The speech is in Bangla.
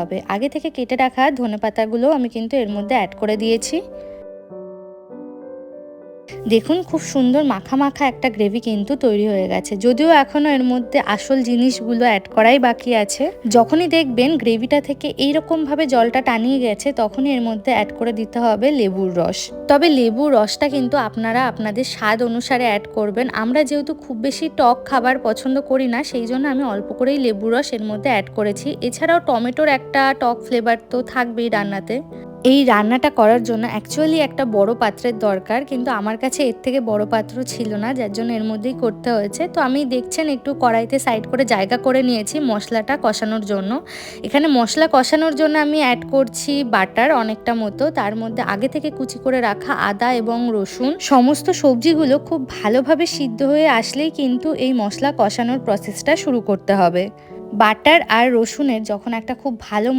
হবে। আগে থেকে কেটে রাখা ধনেপাতাগুলো আমি কিন্তু এর মধ্যে অ্যাড করে দিয়েছি। দেখুন খুব সুন্দর মাখা মাখা একটা গ্রেভি কিন্তু তৈরি হয়ে গেছে। যদিও এখনও এর মধ্যে আসল জিনিসগুলো অ্যাড করাই বাকি আছে। যখনই দেখবেন গ্রেভিটা থেকে এইরকমভাবে জলটা টানিয়ে গেছে, তখনই এর মধ্যে অ্যাড করে দিতে হবে লেবুর রস। তবে লেবুর রসটা কিন্তু আপনারা আপনাদের স্বাদ অনুসারে অ্যাড করবেন। আমরা যেহেতু খুব বেশি টক খাবার পছন্দ করি না, সেই জন্য আমি অল্প করেই লেবুর রস এর মধ্যে অ্যাড করেছি। এছাড়াও টমেটোর একটা টক ফ্লেভার তো থাকবেই রান্নাতে। এই রান্নাটা করার জন্য অ্যাকচুয়ালি একটা বড় পাত্রের দরকার, কিন্তু আমার কাছে এর থেকে বড় পাত্র ছিল না, যার জন্য এর মধ্যেই করতে হয়েছে। তো আমি দেখছেন একটু কড়াইতে সাইড করে জায়গা করে নিয়েছি মশলাটা কষানোর জন্য। এখানে মশলা কষানোর জন্য আমি অ্যাড করছি বাটার অনেকটা মতো, তার মধ্যে আগে থেকে কুচি করে রাখা আদা এবং রসুন। সমস্ত সবজিগুলো খুব ভালোভাবে সিদ্ধ হয়ে আসলেই কিন্তু এই মশলা কষানোর প্রসেসটা শুরু করতে হবে। বাটার আর রসুনের যখন একটা খুব ভালো